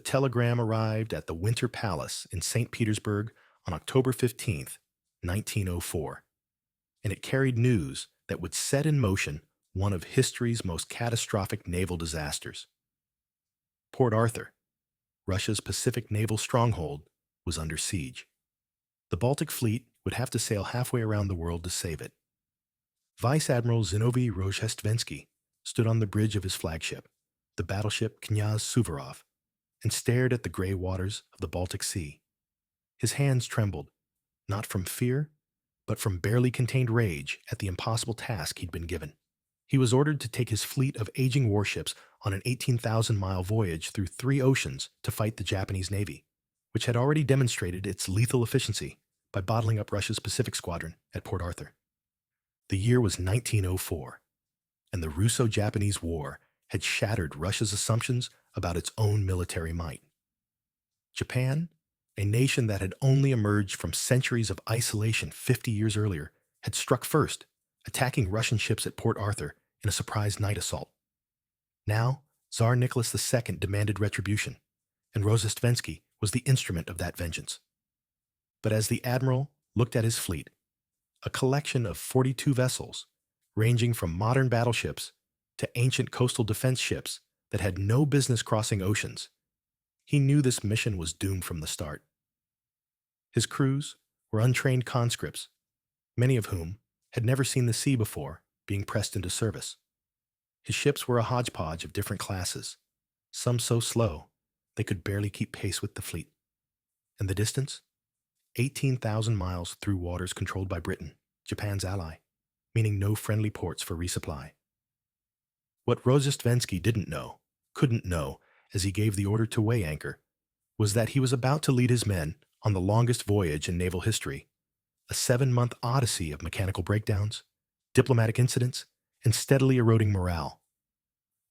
telegram arrived at the Winter Palace in St. Petersburg on October 15th, 1904, and it carried news that would set in motion one of history's most catastrophic naval disasters. Port Arthur, Russia's Pacific naval stronghold, was under siege. The Baltic Fleet would have to sail halfway around the world to save it. Vice Admiral Zinovy Rozhestvensky stood on the bridge of his flagship, the battleship Knyaz Suvorov, and stared at the gray waters of the Baltic Sea. His hands trembled, not from fear, but from barely contained rage at the impossible task he'd been given. He was ordered to take his fleet of aging warships on an 18,000-mile voyage through 3 oceans to fight the Japanese Navy, which had already demonstrated its lethal efficiency by bottling up Russia's Pacific Squadron at Port Arthur. The year was 1904, and the Russo-Japanese War had shattered Russia's assumptions about its own military might. Japan, a nation that had only emerged from centuries of isolation 50 years earlier, had struck first, attacking Russian ships at Port Arthur in a surprise night assault. Now, Tsar Nicholas II demanded retribution, and Rozhestvensky was the instrument of that vengeance. But as the admiral looked at his fleet, a collection of 42 vessels, ranging from modern battleships to ancient coastal defense ships that had no business crossing oceans, he knew this mission was doomed from the start. His crews were untrained conscripts, many of whom had never seen the sea before being pressed into service. His ships were a hodgepodge of different classes, some so slow they could barely keep pace with the fleet. And the distance? 18,000 miles through waters controlled by Britain, Japan's ally, meaning no friendly ports for resupply. What Rozhestvensky couldn't know, as he gave the order to weigh anchor, was that he was about to lead his men on the longest voyage in naval history, a 7-month odyssey of mechanical breakdowns, diplomatic incidents, and steadily eroding morale,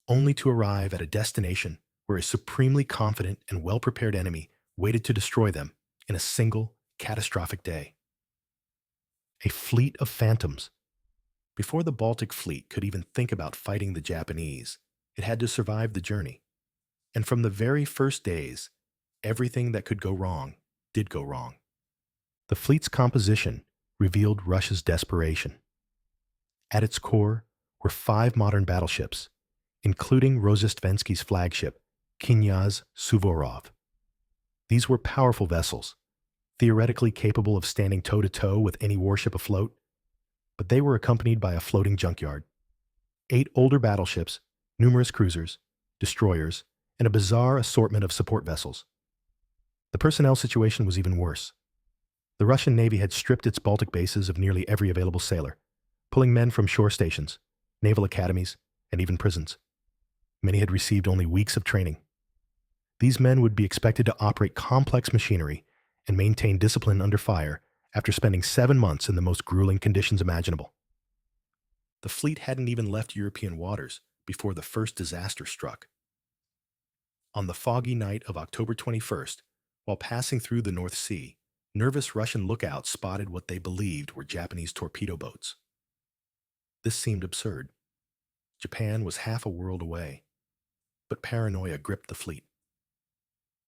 only to arrive at a destination where a supremely confident and well-prepared enemy waited to destroy them in a single, catastrophic day. A fleet of phantoms. Before the Baltic Fleet could even think about fighting the Japanese, it had to survive the journey. And from the very first days, everything that could go wrong did go wrong. The fleet's composition revealed Russia's desperation. At its core were 5 modern battleships, including Rozhestvensky's flagship, Knyaz Suvorov. These were powerful vessels, theoretically capable of standing toe-to-toe with any warship afloat, but they were accompanied by a floating junkyard, 8 older battleships, numerous cruisers, destroyers, and a bizarre assortment of support vessels. The personnel situation was even worse. The Russian Navy had stripped its Baltic bases of nearly every available sailor, pulling men from shore stations, naval academies, and even prisons. Many had received only weeks of training. These men would be expected to operate complex machinery and maintain discipline under fire after spending 7 months in the most grueling conditions imaginable. The fleet hadn't even left European waters before the first disaster struck. On the foggy night of October 21st, while passing through the North Sea, nervous Russian lookouts spotted what they believed were Japanese torpedo boats. This seemed absurd. Japan was half a world away, but paranoia gripped the fleet.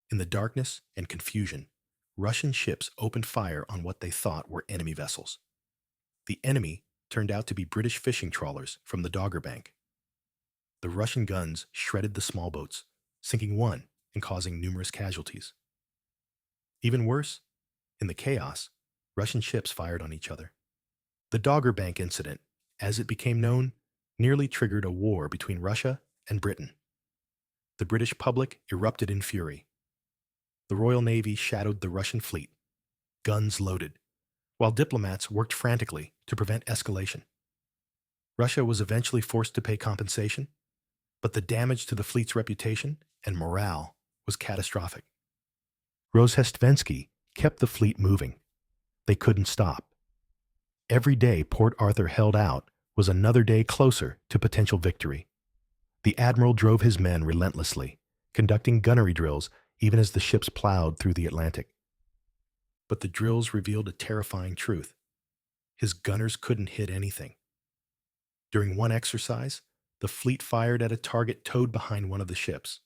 In the darkness and confusion, Russian ships opened fire on what they thought were enemy vessels. The enemy turned out to be British fishing trawlers from the Dogger Bank. The Russian guns shredded the small boats, sinking one and causing numerous casualties. Even worse, in the chaos, Russian ships fired on each other. The Dogger Bank incident, as it became known, nearly triggered a war between Russia and Britain. The British public erupted in fury. The Royal Navy shadowed the Russian fleet, guns loaded, while diplomats worked frantically to prevent escalation. Russia was eventually forced to pay compensation, but the damage to the fleet's reputation and morale was catastrophic. Rozhestvensky kept the fleet moving. They couldn't stop. Every day Port Arthur held out was another day closer to potential victory. The admiral drove his men relentlessly, conducting gunnery drills even as the ships plowed through the Atlantic. But the drills revealed a terrifying truth. His gunners couldn't hit anything. During one exercise, the fleet fired at a target towed behind one of the ships.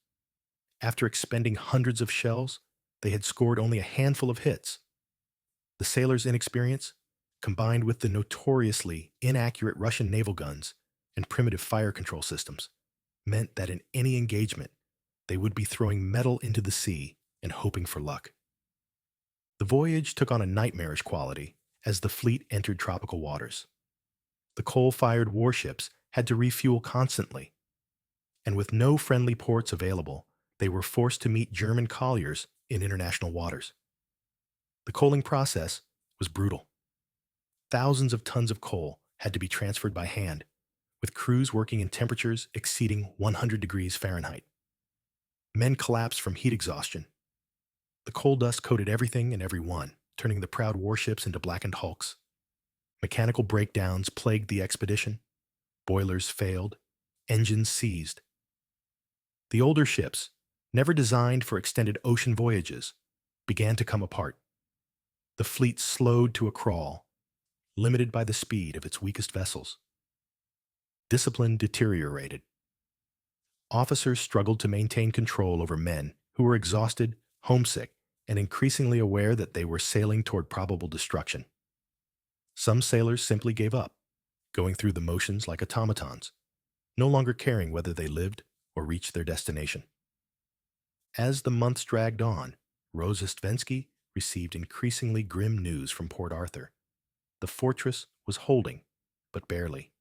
After expending hundreds of shells, they had scored only a handful of hits. The sailors' inexperience, combined with the notoriously inaccurate Russian naval guns and primitive fire control systems, meant that in any engagement, they would be throwing metal into the sea and hoping for luck. The voyage took on a nightmarish quality as the fleet entered tropical waters. The coal-fired warships had to refuel constantly, and with no friendly ports available, they were forced to meet German colliers in international waters. The coaling process was brutal. Thousands of tons of coal had to be transferred by hand, with crews working in temperatures exceeding 100 degrees Fahrenheit. Men collapsed from heat exhaustion. The coal dust coated everything and everyone, turning the proud warships into blackened hulks. Mechanical breakdowns plagued the expedition. Boilers failed. Engines seized. The older ships, never designed for extended ocean voyages, began to come apart. The fleet slowed to a crawl, limited by the speed of its weakest vessels. Discipline deteriorated. Officers struggled to maintain control over men who were exhausted, homesick, and increasingly aware that they were sailing toward probable destruction. Some sailors simply gave up, going through the motions like automatons, no longer caring whether they lived or reached their destination. As the months dragged on, Rozhestvensky received increasingly grim news from Port Arthur. The fortress was holding, but barely.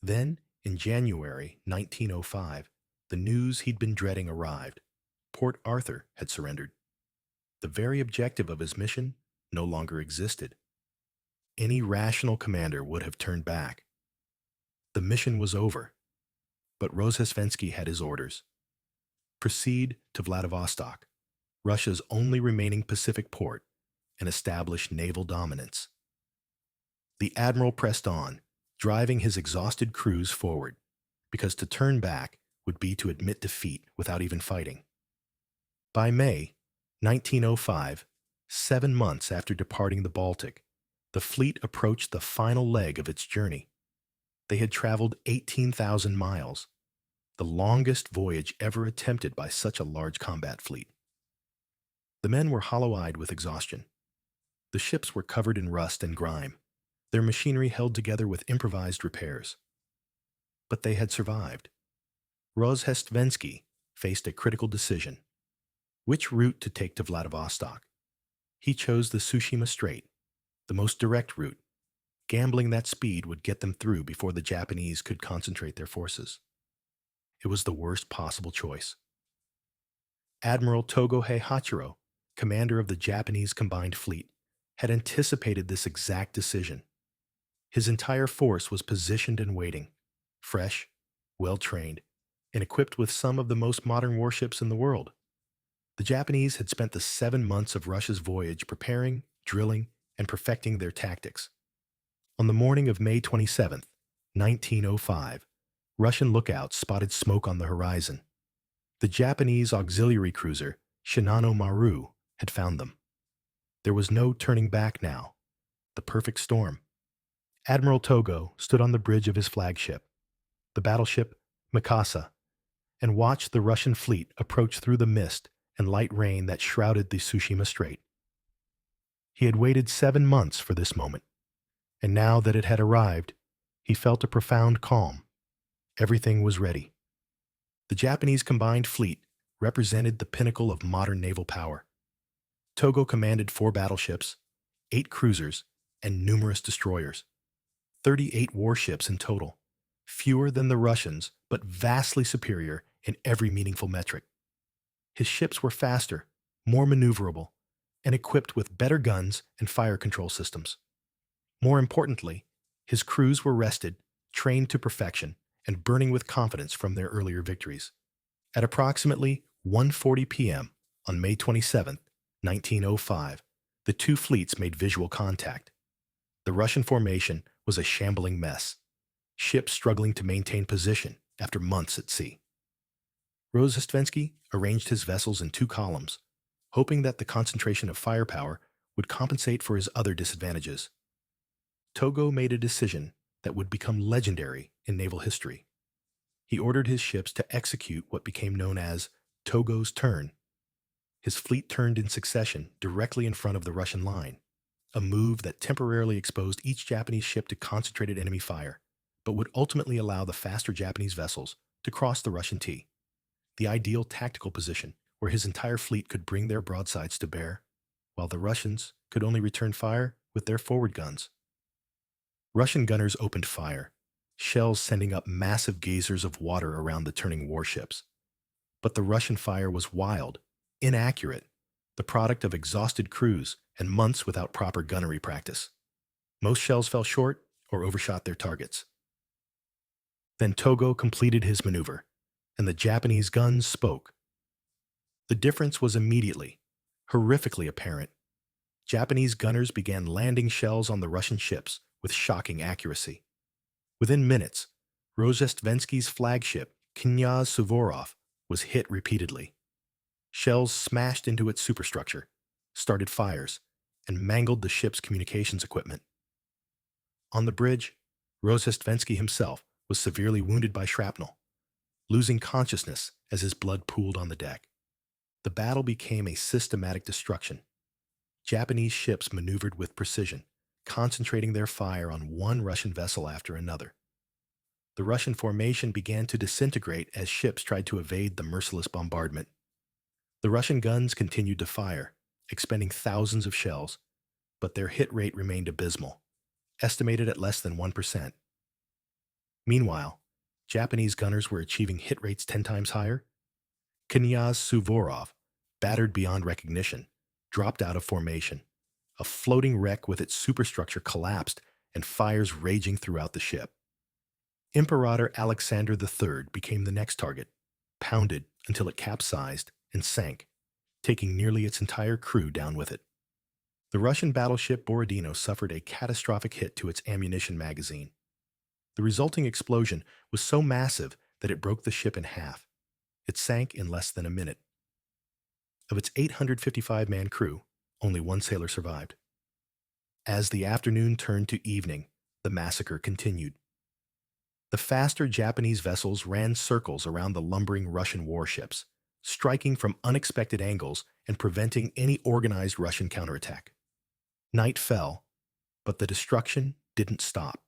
Then, in January 1905, the news he'd been dreading arrived. Port Arthur had surrendered. The very objective of his mission no longer existed. Any rational commander would have turned back. The mission was over, but Rozhestvensky had his orders. Proceed to Vladivostok, Russia's only remaining Pacific port, and establish naval dominance. The admiral pressed on, driving his exhausted crews forward, because to turn back would be to admit defeat without even fighting. By May 1905, 7 months after departing the Baltic, the fleet approached the final leg of its journey. They had traveled 18,000 miles, the longest voyage ever attempted by such a large combat fleet. The men were hollow-eyed with exhaustion. The ships were covered in rust and grime, their machinery held together with improvised repairs. But they had survived. Rozhestvensky faced a critical decision. Which route to take to Vladivostok? He chose the Tsushima Strait, the most direct route, gambling that speed would get them through before the Japanese could concentrate their forces. It was the worst possible choice. Admiral Togohei Hachiro, commander of the Japanese combined fleet, had anticipated this exact decision. His entire force was positioned and waiting, fresh, well-trained, and equipped with some of the most modern warships in the world. The Japanese had spent the 7 months of Russia's voyage preparing, drilling, and perfecting their tactics. On the morning of May 27, 1905, Russian lookouts spotted smoke on the horizon. The Japanese auxiliary cruiser Shinano Maru had found them. There was no turning back now. The perfect storm. Admiral Togo stood on the bridge of his flagship, the battleship Mikasa, and watched the Russian fleet approach through the mist and light rain that shrouded the Tsushima Strait. He had waited 7 months for this moment, and now that it had arrived, he felt a profound calm. Everything was ready. The Japanese combined fleet represented the pinnacle of modern naval power. Togo commanded 4 battleships, 8 cruisers, and numerous destroyers. 38 warships in total, fewer than the Russians, but vastly superior in every meaningful metric. His ships were faster, more maneuverable, and equipped with better guns and fire control systems. More importantly, his crews were rested, trained to perfection, and burning with confidence from their earlier victories. At approximately 1:40 p.m. on May 27, 1905, the two fleets made visual contact. The Russian formation was a shambling mess, ships struggling to maintain position after months at sea. Rozhestvensky arranged his vessels in 2 columns, hoping that the concentration of firepower would compensate for his other disadvantages. Togo made a decision that would become legendary in naval history. He ordered his ships to execute what became known as Togo's turn. His fleet turned in succession directly in front of the Russian line, a move that temporarily exposed each Japanese ship to concentrated enemy fire, but would ultimately allow the faster Japanese vessels to cross the Russian T, the ideal tactical position where his entire fleet could bring their broadsides to bear, while the Russians could only return fire with their forward guns. Russian gunners opened fire, shells sending up massive geysers of water around the turning warships. But the Russian fire was wild, inaccurate, the product of exhausted crews and months without proper gunnery practice. Most shells fell short or overshot their targets. Then Togo completed his maneuver, and the Japanese guns spoke. The difference was immediately, horrifically apparent. Japanese gunners began landing shells on the Russian ships with shocking accuracy. Within minutes, Rozhestvensky's flagship, Knyaz Suvorov, was hit repeatedly. Shells smashed into its superstructure, started fires, and mangled the ship's communications equipment. On the bridge, Rozhestvensky himself was severely wounded by shrapnel, losing consciousness as his blood pooled on the deck. The battle became a systematic destruction. Japanese ships maneuvered with precision, concentrating their fire on one Russian vessel after another. The Russian formation began to disintegrate as ships tried to evade the merciless bombardment. The Russian guns continued to fire, expending thousands of shells, but their hit rate remained abysmal, estimated at less than 1%. Meanwhile, Japanese gunners were achieving hit rates 10 times higher. Knyaz Suvorov, battered beyond recognition, dropped out of formation. A floating wreck with its superstructure collapsed and fires raging throughout the ship. Imperator Alexander III became the next target, pounded until it capsized and sank, taking nearly its entire crew down with it. The Russian battleship Borodino suffered a catastrophic hit to its ammunition magazine. The resulting explosion was so massive that it broke the ship in half. It sank in less than a minute. Of its 855-man crew, only one sailor survived. As the afternoon turned to evening, the massacre continued. The faster Japanese vessels ran circles around the lumbering Russian warships, striking from unexpected angles and preventing any organized Russian counterattack. Night fell, but the destruction didn't stop.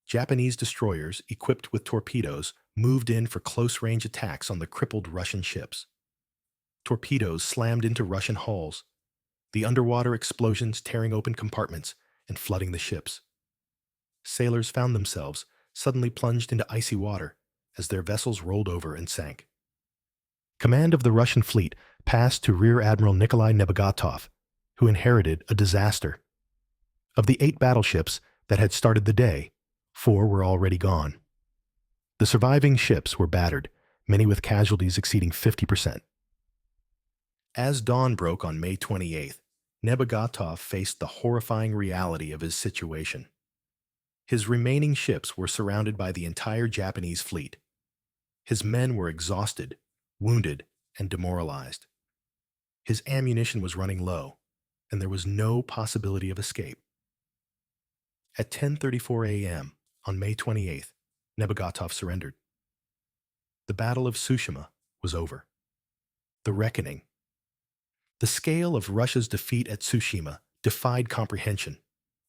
Japanese destroyers, equipped with torpedoes, moved in for close-range attacks on the crippled Russian ships. Torpedoes slammed into Russian hulls, the underwater explosions tearing open compartments and flooding the ships. Sailors found themselves suddenly plunged into icy water as their vessels rolled over and sank. Command of the Russian fleet passed to Rear Admiral Nikolai Nebagatov, who inherited a disaster. Of the 8 battleships that had started the day, 4 were already gone. The surviving ships were battered, many with casualties exceeding 50%. As dawn broke on May 28th, Nebagatov faced the horrifying reality of his situation. His remaining ships were surrounded by the entire Japanese fleet. His men were exhausted, wounded, and demoralized. His ammunition was running low, and there was no possibility of escape. At 10:34 a.m. on May 28th, Nebagatov surrendered. The Battle of Tsushima was over. The reckoning. The scale of Russia's defeat at Tsushima defied comprehension.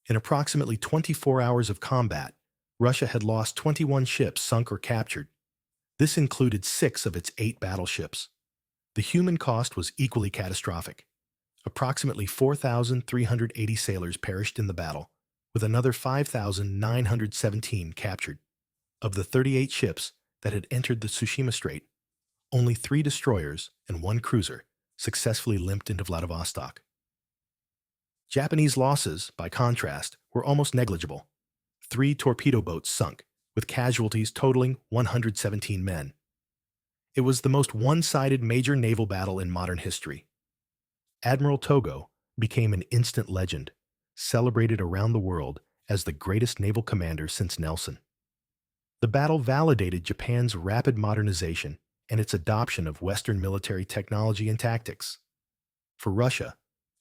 In approximately 24 hours of combat, Russia had lost 21 ships sunk or captured. This included 6 of its 8 battleships. The human cost was equally catastrophic. Approximately 4,380 sailors perished in the battle, with another 5,917 captured. Of the 38 ships that had entered the Tsushima Strait, only 3 destroyers and 1 cruiser successfully limped into Vladivostok. Japanese losses, by contrast, were almost negligible. 3 torpedo boats sunk, with casualties totaling 117 men. It was the most one-sided major naval battle in modern history. Admiral Togo became an instant legend, celebrated around the world as the greatest naval commander since Nelson. The battle validated Japan's rapid modernization and its adoption of Western military technology and tactics. For Russia,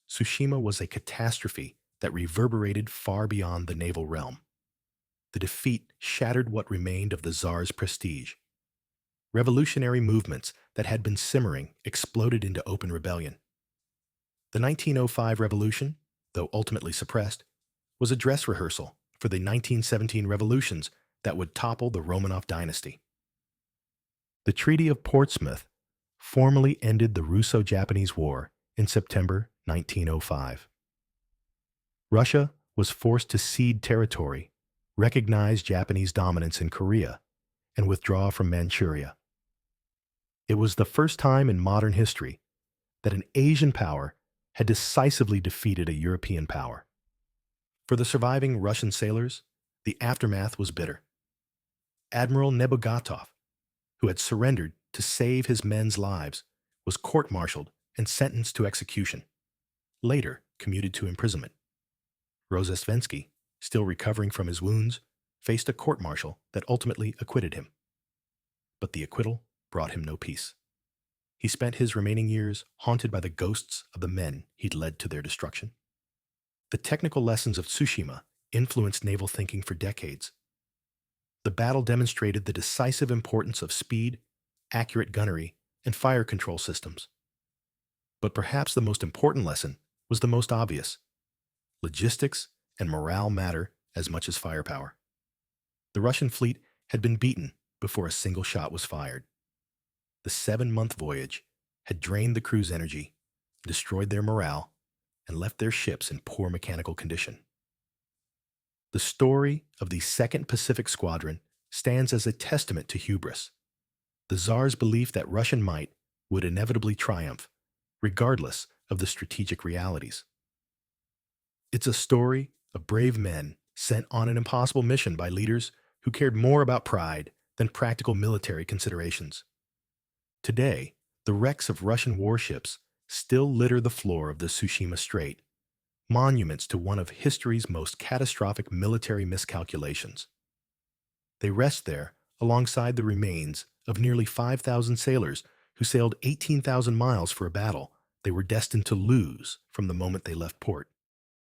Tsushima was a catastrophe that reverberated far beyond the naval realm. The defeat shattered what remained of the Tsar's prestige. revolutionary movements that had been simmering exploded into open rebellion. The 1905 revolution, though ultimately suppressed, was a dress rehearsal for the 1917 revolutions that would topple the Romanov dynasty. The Treaty of Portsmouth formally ended the Russo-Japanese War in September 1905. Russia was forced to cede territory, recognize Japanese dominance in Korea, and withdraw from Manchuria. It was the first time in modern history that an Asian power had decisively defeated a European power. For the surviving Russian sailors, the aftermath was bitter. Admiral Nebugatov, who had surrendered to save his men's lives, was court-martialed and sentenced to execution, later commuted to imprisonment. Rozhestvensky, still recovering from his wounds, faced a court-martial that ultimately acquitted him. But the acquittal brought him no peace. He spent his remaining years haunted by the ghosts of the men he'd led to their destruction. The technical lessons of Tsushima influenced naval thinking for decades. The battle demonstrated the decisive importance of speed, accurate gunnery, and fire control systems. But perhaps the most important lesson was the most obvious. Logistics and morale matter as much as firepower. The Russian fleet had been beaten before a single shot was fired. The 7-month voyage had drained the crew's energy, destroyed their morale, and left their ships in poor mechanical condition. The story of the 2nd Pacific Squadron stands as a testament to hubris, the Tsar's belief that Russian might would inevitably triumph, regardless of the strategic realities. It's a story of brave men sent on an impossible mission by leaders who cared more about pride than practical military considerations. Today, the wrecks of Russian warships still litter the floor of the Tsushima Strait, monuments to one of history's most catastrophic military miscalculations. They rest there alongside the remains of nearly 5,000 sailors who sailed 18,000 miles for a battle they were destined to lose from the moment they left port.